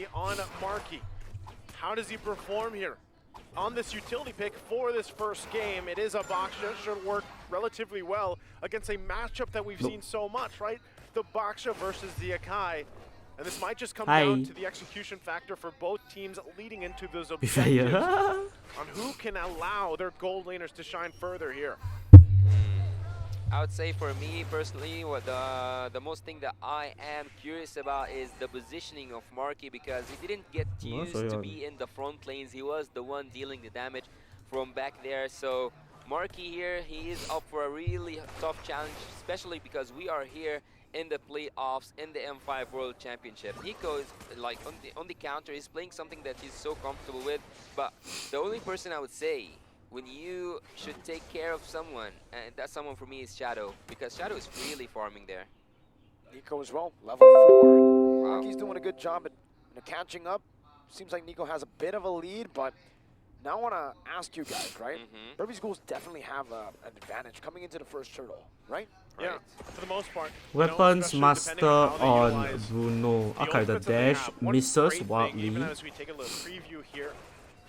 be on Marky. How does he perform here? On this utility pick for this first game, it is a box shot, should work relatively well against a matchup that we've seen so much, right? The Baksha versus the Akai. And this might just come down to the execution factor for both teams leading into those objectives on who can allow their gold laners to shine further here. I would say for me personally, what the most thing that I am curious about is the positioning of Marky, because he didn't get used to be in the front lanes. He was the one dealing the damage from back there. So Marky here, he is up for a really tough challenge, especially because we are here in the playoffs in the M5 World Championship. Nico is like on the counter. He's playing something that he's so comfortable with. But the only person I would say, when you should take care of someone, and that someone for me is Shadow, because Shadow is really farming there. Nico as well, level 4. Wow. He's doing a good job at catching up. Seems like Nico has a bit of a lead, but now I want to ask you guys, right? Burmese Ghouls definitely have an advantage coming into the first turtle, right? Yeah, for the most part. Weapons master on Bruno. Okay, the dash misses wildly. Even as we take a little preview here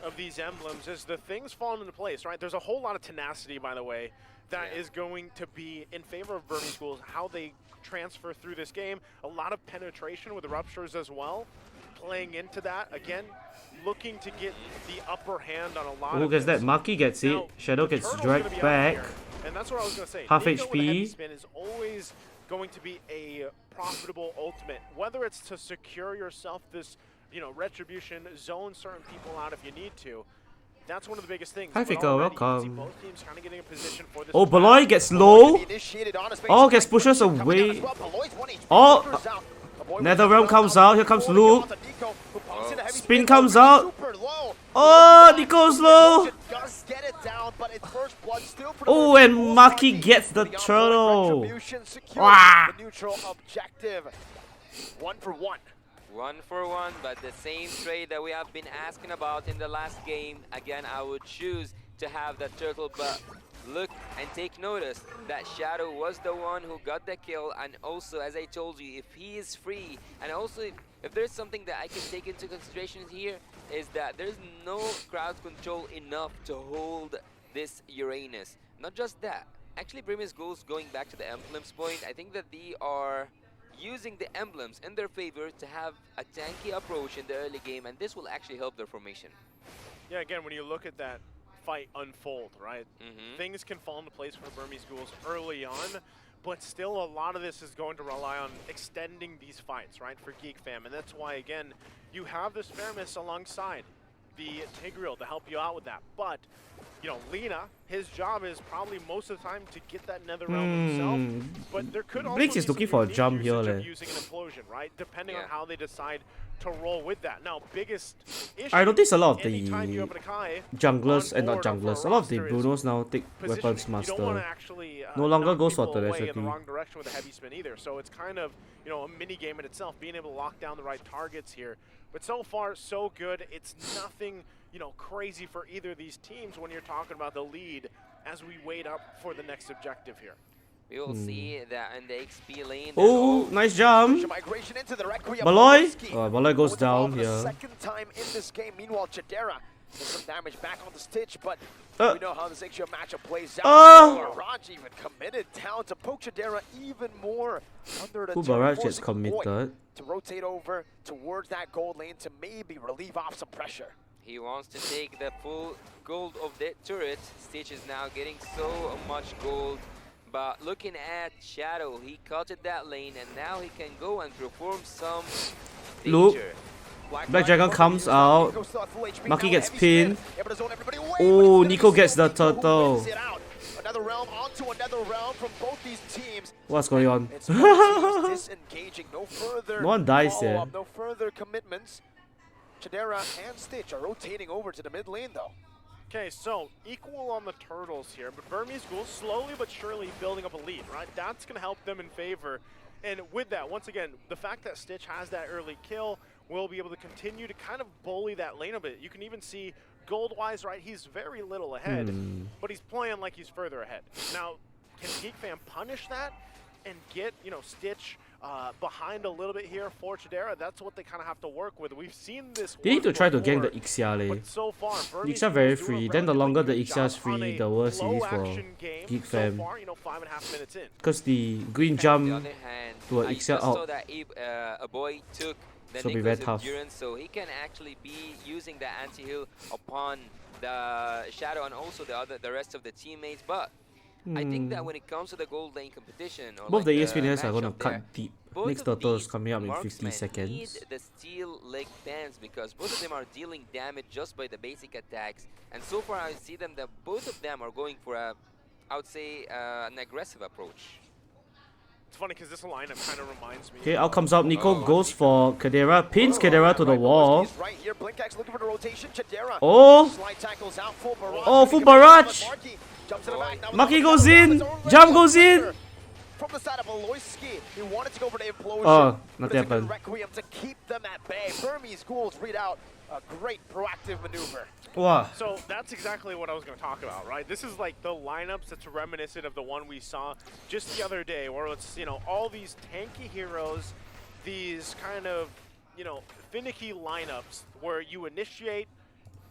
of these emblems, is the things falling into place, right? There's a whole lot of tenacity, by the way, that is going to be in favor of Burmese Ghouls, how they transfer through this game. A lot of penetration with the ruptures as well, playing into that. Again, looking to get the upper hand on a lot of gets that. Marky gets it. Now, Shadow gets dragged back. And that's what I was going to say. Half Nico with a heavy HP. spin is always going to be a profitable ultimate, whether it's to secure yourself this, you know, retribution, zone certain people out if you need to. That's one of the biggest things. Hi, Fico, welcome. Both teams kind of getting in position for this. Oh, Baloy gets low. Oh, gets pushes away. Oh, Netherrealm comes out. Here comes Luke. Spin comes out. Oh, Nico's low. Oh, and Marky gets the turtle. Wow. The neutral objective. 1 for 1. 1 for 1, but the same trade that we have been asking about in the last game. Again, I would choose to have that turtle, but look and take notice that Shadow was the one who got the kill, and also, as I told you, if he is free, and also if there's something that I can take into consideration here, is that there's no crowd control enough to hold this Uranus. Not just that, actually Burmese Ghouls, going back to the emblems point, I think that they are using the emblems in their favor to have a tanky approach in the early game, and this will actually help their formation. Yeah, again, when you look at that fight unfold, right? Things can fall into place for Burmese Ghouls early on, but still a lot of this is going to rely on extending these fights, right, for Geek Fam. And that's why, again, you have the Sparamus alongside the Tigreal to help you out with that. But, you know, Lina, his job is probably most of the time to get that Netherrealm himself. But there could also Blix is looking for a jump here, using an implosion, right? Depending on how they decide to roll with that. Now, biggest issue, I noticed a lot of the Akai junglers, and not junglers, a lot of the Brunos now take weapons master. No longer goes for the recipe. In the wrong direction with a heavy spin either. So it's kind of, you know, a mini game in itself, being able to lock down the right targets here. But so far, so good. It's nothing, you know, crazy for either of these teams when you're talking about the lead as we wait up for the next objective here. We will see that in the XP lane. Oh, nice jump. Baloy. Oh, Baloy goes down here. Second time in this game. Meanwhile, Chidera does some damage back on the Stitch, but we know how this XO matchup plays out. Barrage even committed down to poke Chidera even more under the Barrage gets committed to rotate over towards that gold lane to maybe relieve off some pressure. He wants to take the full gold of the turret. Stitch is now getting so much gold. But looking at Shadow, he cutted that lane, and now he can go and perform some danger. Black Dragon comes out. Marky gets pinned. Oh, Nico gets the turtle. Another realm onto another realm from both these teams. What's going on? Disengaging. No further no one dies here. No further commitments. Chidera and Stitch are rotating over to the mid lane though. Okay, so equal on the turtles here, but Burmese Ghouls slowly but surely building up a lead, right? That's going to help them in favor. And with that, once again, the fact that Stitch has that early kill will be able to continue to kind of bully that lane a bit. You can even see gold-wise, right, he's very little ahead, but he's playing like he's further ahead. Now, can Geek Fam punish that and get, you know, Stitch behind a little bit here for Chidera. That's what they kind of have to work with. We've seen this. They need to try to before, gank the Ixia leh. so far, Ixia very free. Then the longer the Ixia is free, the worse it is for Geek fam. So far, you know, 5.5 minutes in. Because the green jump on the other hand, to an I Ixia just saw out. that a boy took the So be very Nico's tough. endurance, so he can actually be using the anti-heal upon the Shadow and also the rest of the teammates. But I think that when it comes to the gold lane competition, or Both like the ESPNs are going to matchup there, cut deep. both Next of turtle is these coming up in 50 marksmen seconds. need the steel leg bands because both of them are dealing damage just by the basic attacks. And so far I see them that both of them are going for a, I would say, an aggressive approach. It's funny because this lineup kind of reminds me. Okay, out comes out. Nico goes for Kadera, pins Kadera to the wall. Right here, Blinkax looking for the rotation. Chidera. Oh! Slide tackles out, full barrage. Oh, full barrage! Jumps to the back. Now Maki goes in! Jump goes in! From the side of Baloy, he wanted to go for the implosion. Oh, but nothing it's a good happened. Requiem to keep them at bay. Burmese Ghouls read out a great proactive maneuver. Wow. So that's exactly what I was going to talk about, right? This is like the lineups that's reminiscent of the one we saw just the other day, where it's, you know, all these tanky heroes, these kind of, you know, finicky lineups where you initiate,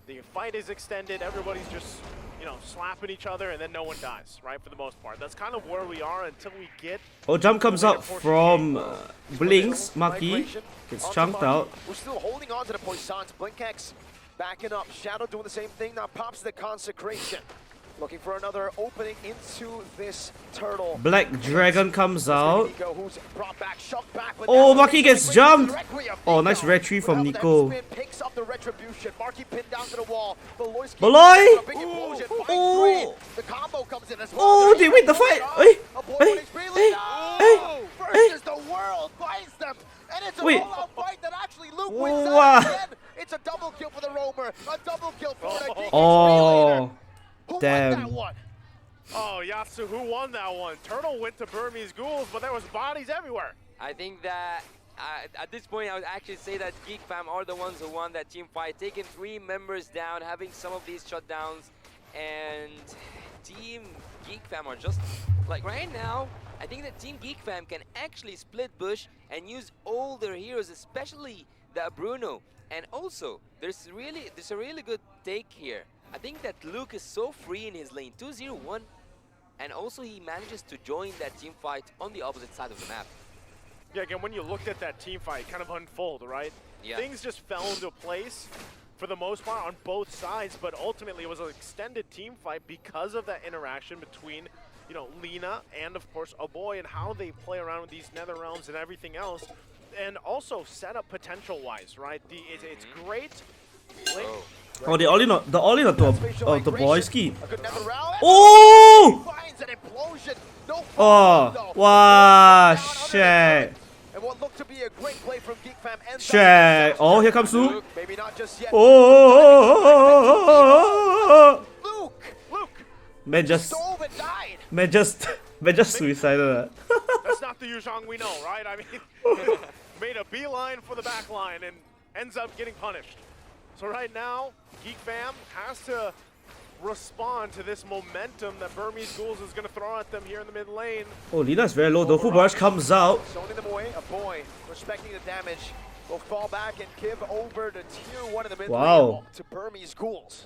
the fight is extended, everybody's just, you know, slapping each other, and then no one dies, right, for the most part. That's kind of where we are until we get... Oh, jump comes out from Blinks. Maki gets chunked out. We're still holding on to the Poissons. Blinkax backing up. Shadow doing the same thing. Now pops the Consecration. Looking for another opening into this turtle. Black Dragon comes out. Nico, who's brought back, shoved back, Oh, Maki gets jumped! Oh, nice retry from Nico. Picks up the retribution. Marky pinned down to the wall. Baloy! Oh! The combo comes in as well. Oh, they win the fight! Hey! Versus the world finds them. And it's a Wait. all-out fight that actually Luke wins Wow. out again. It's a double kill for the Roamer. A double kill for the Geek. Oh, Who damn. won that one? Oh, Yasu, who won that one? Turtle went to Burmese Ghouls, but there was bodies everywhere. I think that at this point I would actually say that Geek fam are the ones who won that team fight, taking 3 members down, having some of these shutdowns, and Team Geek fam are just like right now. I think that Team Geek fam can actually split bush and use all their heroes, especially the Bruno. And also, there's a really good take here. I think that Luke is so free in his lane, 2-0-1, and also he manages to join that team fight on the opposite side of the map. Yeah, again, when you looked at that team fight kind of unfold, right? Yeah. Things just fell into place for the most part on both sides, but ultimately it was an extended team fight because of that interaction between, you know, Lina and, of course, a boy, and how they play around with these nether realms and everything else. And also set up potential-wise, right? It's great. Oh, the all-in to the boys ski. A good nether round. Oh! Finds an implosion. No Oh, follow, though. wow, Down under the shit. foot. And what looked to be a great play from Geek fam ends up Shit. Oh, here comes Luke. Luke. Maybe not just yet. Oh! Luke Man just stove and died. man just suicided. That's not the Yuzhong we know, right? I mean, made a beeline for the back line and ends up getting punished. So right now, Geek fam has to respond to this momentum that Burmese Ghouls is going to throw at them here in the mid lane. Oh, Lina's very low. The full barrage comes out. Zoning them away. A boy respecting the damage will fall back and give over to tier 1 in the mid Wow. lane to Burmese Ghouls.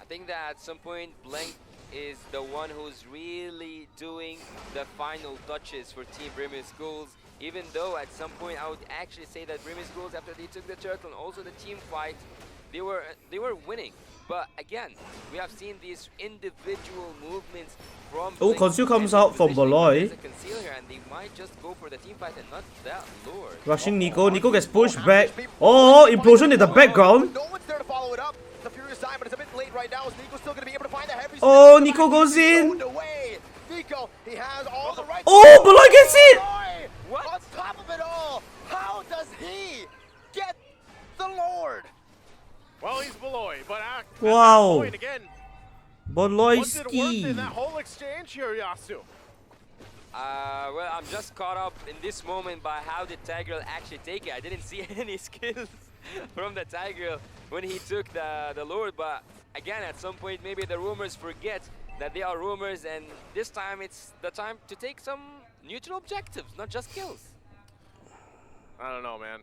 I think that at some point Blank is the one who's really doing the final touches for Team Burmese Schools, even though at some point I would actually say that Burmese Schools, after they took the turtle and also the team fight, they were winning. But again, we have seen these individual movements from Oh, Blink, Conceal comes and out from positioning Baloy. as a conceal here, and they might just go for the team fight and not that Lord. Rushing Nico. Nico gets pushed back. Oh, implosion in the background. No one's there to follow it up. The Furious Time, but it's a bit late right now. Is Nico still going to be able to find the heavy Oh, stick? Nico goes in. Away. Nico, he has all the right. Oh, Baloy gets it. What? On top of it all, how does he get the Lord? Well, he's Baloy, but at Wow. that point again, Baloy was it worth ski. it, that whole exchange here, Yasu? Well, I'm just caught up in this moment by how did Tigreal actually take it. I didn't see any skills from the Tigreal when he took the Lord, but again, at some point, maybe the rumors forget that they are rumors, and this time it's the time to take some neutral objectives, not just kills. I don't know, man.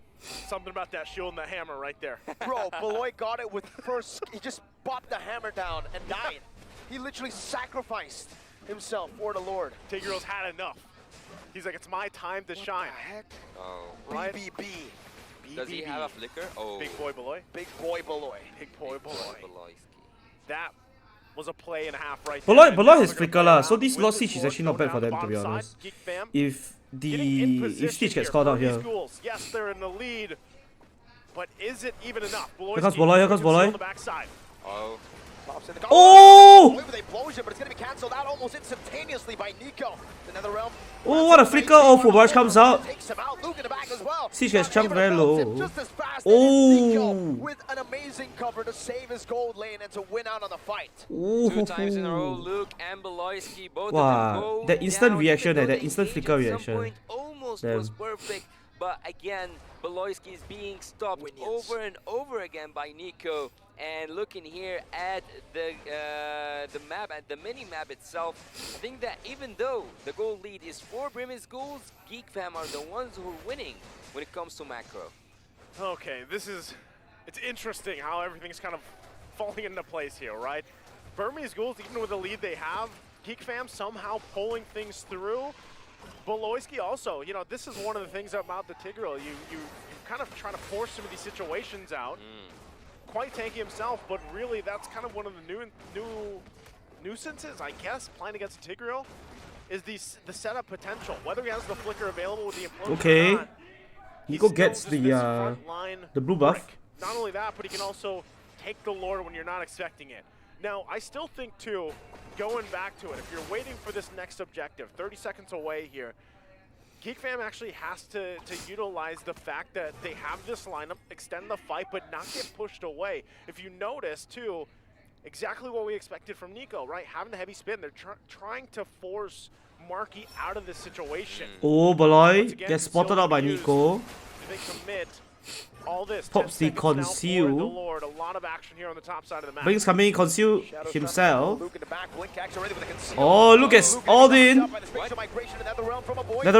Something about that shield and the hammer right there. Bro, Baloy got it with first. He just popped the hammer down and died. He literally sacrificed himself for the Lord. Tigreal's had enough. He's like, it's my time to shine. What the heck? Oh. Right? BBB. Does he have a flicker? Oh. Big boy Baloy. Big boy Baloy. Big boy Baloy. Baloyski. That was a play and a half right there. Baloy has flicker lah, so this lost siege is actually not bad for them, to be honest. If Stitch gets caught out here. Yes, they're in the lead, but is it even enough? Here comes Baloy, here comes Baloy. Oh. Oh! But it's going to be cancelled out almost instantaneously by Nico. Another realm. Oh, what a flicker! Oh, Fubarge comes out. Takes him out. Luke in the back as well. Siege gets chunked very low. Just as fast. Oh! With an amazing cover to save his gold lane and to win out on the fight. Ooh. 2 times in a row, Luke and Baloyski, both Wow, of them go that instant down, reaction, even though that the instant engage flicker at some reaction. point almost Damn. was perfect, but again, Baloyski is being stopped over and over again by Nico. And looking here at the map, at the mini-map itself, I think that even though the goal lead is for Brimmy Schools, Geek Fam are the ones who are winning when it comes to macro. Okay, it's interesting how everything's kind of falling into place here, right? Burmese Schools, even with the lead they have, Geek Fam somehow pulling things through. Baloyski also, you know, this is one of the things about the Tigreal. You kind of trying to force some of these situations out. Quite tanky himself, but really that's kind of one of the new nuisances, I guess, playing against Tigreal, is the setup potential. Whether he has the flicker available with the implosion Okay. or not, Nico he's gets still the just this front line blue buff. brick. Not only that, but he can also take the Lord when you're not expecting it. Now, I still think too, going back to it, if you're waiting for this next objective, 30 seconds away here, Geek Fam actually has to utilize the fact that they have this lineup, extend the fight, but not get pushed away. If you notice, too, exactly what we expected from Nico, right? Having the heavy spin, they're trying to force Marky out of this situation. Oh, Baloy gets spotted out by Nico. They commit all this. Pops the conceal. The Lord. A lot of action here on the top side of the map. Blink's coming, conceal himself. Luke in the back, Blink acts already with a conceal. Oh, look at all in. Another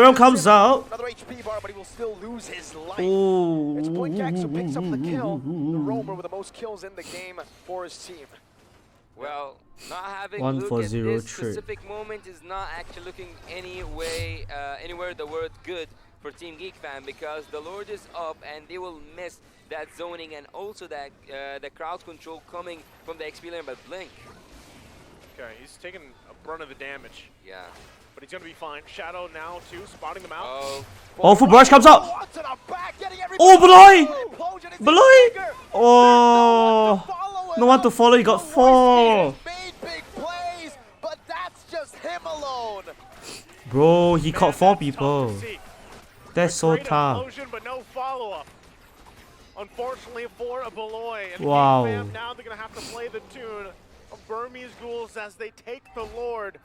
realm comes out. Another HP bar, but he will still lose his life. Oh. It's Blink X who picks up the kill. The roamer with the most kills in the game for his team. Well, not having 1 Luke for at 0 this trade. specific moment is not actually looking anywhere the word good for Team Geek Fam, because the Lord is up and they will miss that zoning and also that the crowd control coming from the XP lane by Blink. Okay, he's taking a brunt of the damage. Yeah. But he's going to be fine. Shadow now, too, spotting them out. Oh, Fubarge comes out. Oh, Baloy! Baloy! Oh, no one to follow. He got 4. Bro, he caught 4 people. That's so tough. Implosion, but no follow-up. Unfortunately for a Baloy. And Wow. Geek Fam, now they're going to have to play the tune of Burmese Ghouls as they take the Lord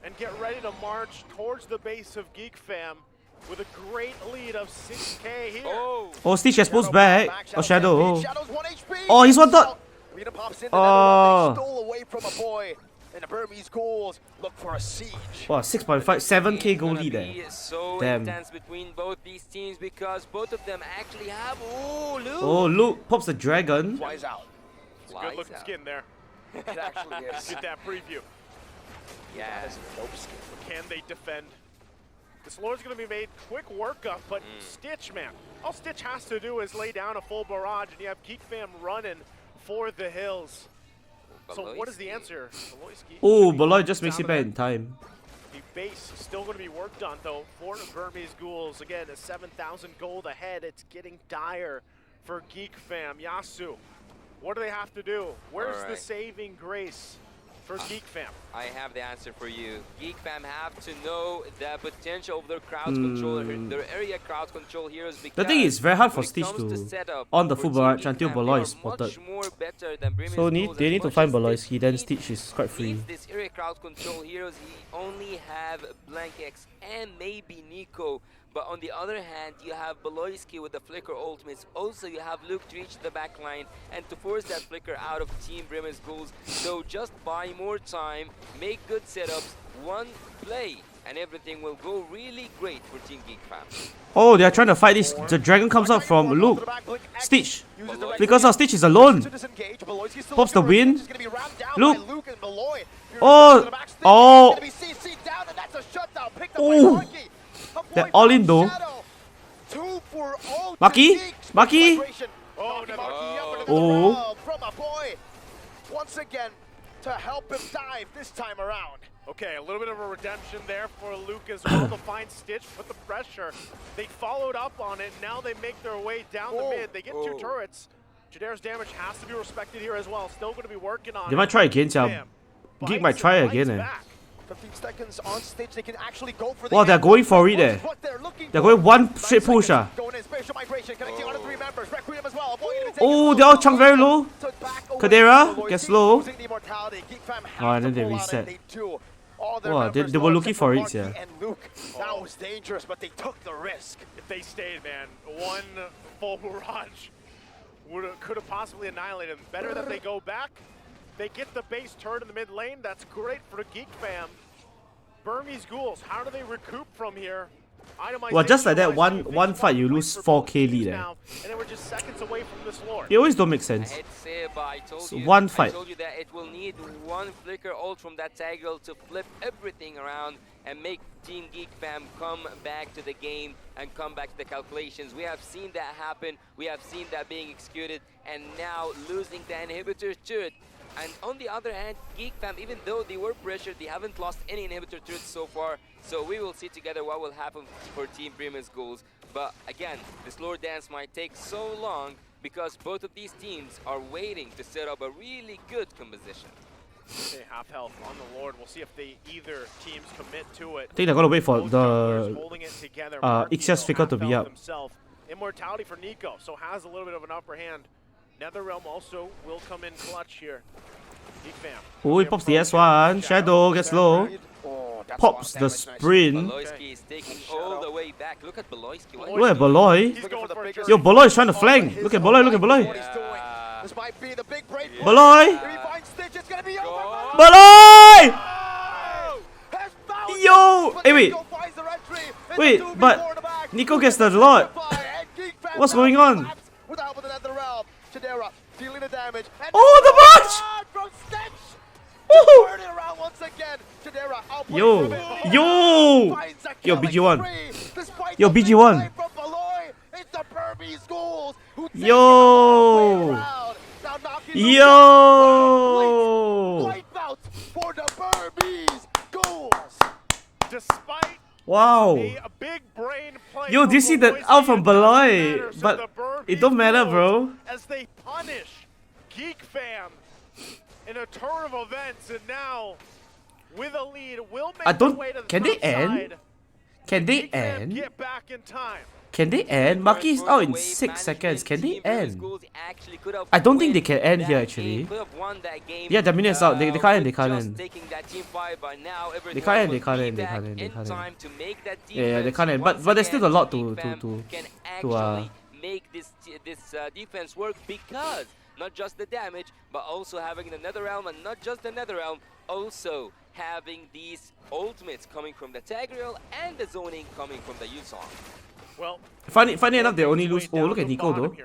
and get ready to march towards the base of Geek Fam with a great lead of 6K here. Oh, Stitch has pushed back. Oh, Shadow. Oh, he's one dot. Oh. Stole away from a boy. And the Burmese Ghouls look for a siege. Wow, 6.5, 7K goal lead there. So Damn. intense between both these teams because both of them actually have. Oh, Luke! Oh, Luke pops the dragon. Flies out. It's a good looking skin there. It actually is. Get that preview. Yeah. That is a dope skin. Can they defend? This Lord's going to be made quick work of, but Stitch, man, all Stitch has to do is lay down a full barrage, and you have Geek Fam running for the hills. So what is the answer? Oh, Baloy just makes it back in time. The base is still going to be worked on, though, for the Burmese Ghouls. Again, a 7,000 gold ahead. It's getting dire for Geek Fam. Yasu, what do they have to do? Where's the saving grace for Geek Fam? I have the answer for you. Geek Fam have to know the potential of their crowd control, their area crowd control heroes. Because The thing is, very hard for when it Stitch comes to setup on the for full Team barrage Geek until Fam, Baloy they is are much spotted. more better than Brimmy So Schools they as need to much find as Baloyski, then Stitch Stitch is quite free. needs this area crowd control heroes. He only have Blank X and maybe Nico. But on the other hand, you have Baloyski with the Flicker ultimates. Also, you have Luke to reach the back line and to force that Flicker out of Team Brimmy Schools. So just buy more time, make good setups, one play and everything will go really great for Team Geek fam. Oh, they are trying to fight this. The dragon comes out from Luke. Stitch. Because our Stitch is alone. Pops the win. Luke. Oh. Oh. Oh. They're all in though. Maki. Maki. Oh. Once again, to help him dive this time around. Okay, a little bit of a redemption there for Luke as well to find Stitch, put the pressure. They followed up on it. Now they make their way down the mid. They get 2 turrets. Jadera's damage has to be respected here as well. Still going to be working on it. They might try again, Jam. Geek might try again. 15 seconds on stage, they can actually go for the Wow, they're going for it there. They're going one straight push. Oh, they all chunk very low. Kadera gets low. Oh, and then they reset. Wow, they were looking for it, yeah. That was dangerous, but they took the risk. If they stayed, man, one full barrage could have possibly annihilated them. Better that they go back. They get the base turn in the mid lane. That's great for the Geek fam. Burmese Ghouls, how do they recoup from here? Well, just like that, one fight you lose 4k lead. And then we're just seconds away from this lord. It always don't make sense. So one fight. I told you that it will need one flicker ult from that Tigreal to flip everything around and make Team Geek fam come back to the game and come back to the calculations. We have seen that happen. We have seen that being executed, and now losing the inhibitor to it. And on the other hand, Geek fam, even though they were pressured, they haven't lost any inhibitor to it so far. So we will see together what will happen for Team Bremen's Ghouls. But again, this lore dance might take so long because both of these teams are waiting to set up a really good composition. Okay, half health on the Lord. We'll see if either teams commit to it. I think they're gonna wait for the Ixia's figure to be up. Immortality for Nico, so has a little bit of an upper hand. NetherRealm also will come in clutch here. Geek fam. Oh, he pops the S1. Shadow gets low. Pops the sprint. Baloyski is taking all the way back. Look at Baloyski. Look at Baloy. Yo, Baloy is trying to flank. Look at Baloy, look at Baloy. This might be the big break. Baloy! It's gonna be over. Baloy! Yo! Hey, wait. Wait, but Nico gets the lot. What's going on? Oh, the match! Yo! Yo! Yo, BG1. Yo, BG1. Yo! Yo! Despite wow. a big brain play. Yo, do you see the out from Baloy? But it don't matter, bro. As they punish Geek fam in a turn of events, and now with a lead, will make their way to the can they top end? side. Can they Geek fam end? get back in time. Can they end? Maki is out in 6 seconds. Can they end? I don't think they can end here actually. Yeah, the minute's out. They can't end. They can't end. They can't end. They can't end. They can't end. They can't end. Yeah, they can't end. But there's still a lot to make this defense work, because not just the damage, but also having the NetherRealm, and not just the NetherRealm, also having these ultimates coming from the Tigreal and the zoning coming from the Yusong. Well, funny enough, they only lose. Oh, look at Nico though.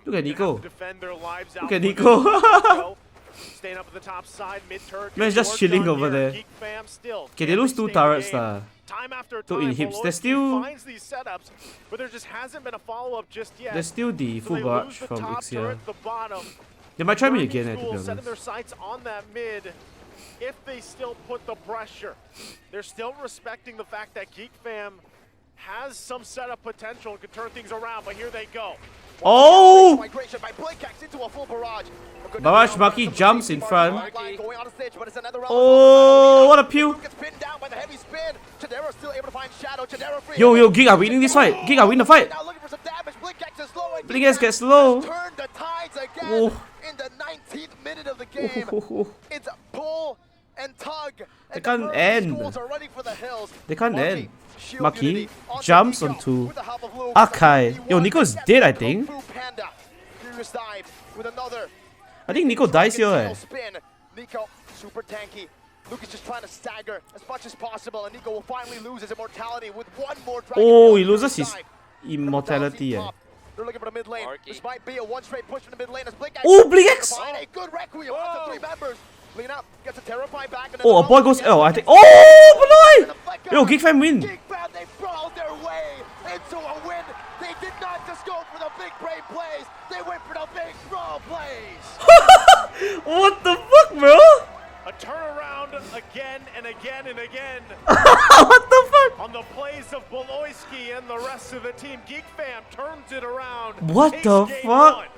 Look at Nico. Look at Nico. Staying up at the top side, mid-turret. Man's just chilling over there. Okay, they lose 2 turrets lah. Time after Two time, inhibs. There's still. finds these setups, but there just hasn't been a follow-up just yet. There's still the full barrage from Ixia. The bottom. They might try me again, to be Setting honest. their sights on that mid. If they still put the pressure, they're still respecting the fact that Geek fam has some setup potential and can turn things around, but here they go. Oh! Barrage Maki jumps in front. Oh, what a pew! Yo, Geek are winning this fight. Geek are winning the fight. Blinkex gets low. Oh. In the 19th minute of the game, it's pull and tug. They can't end. They can't end. Maki jumps onto Akai. Yo, Nico is dead, I think. I think Nico dies here. Nico, super tanky. Luke is just trying to stagger as much as possible, and Nico will finally lose his immortality with one more dragon. Oh, he loses his immortality. They're looking for the mid lane. This might be a one straight push from the mid lane as Blink X. Oh, Blink X! A good Requiem on the 3 members. Lean up, gets a Terrify back. And oh, a boy goes L, I think. Oh, Baloy! Yo, Geek fam win. Geek fam, they brawled their way into a win. They did not just go for the big brain plays. They went for the big brawl plays. What the fuck, bro? A turnaround again and again and again. What the fuck? On the plays of Baloyski and the rest of the team. Geek fam turns it around. What the fuck?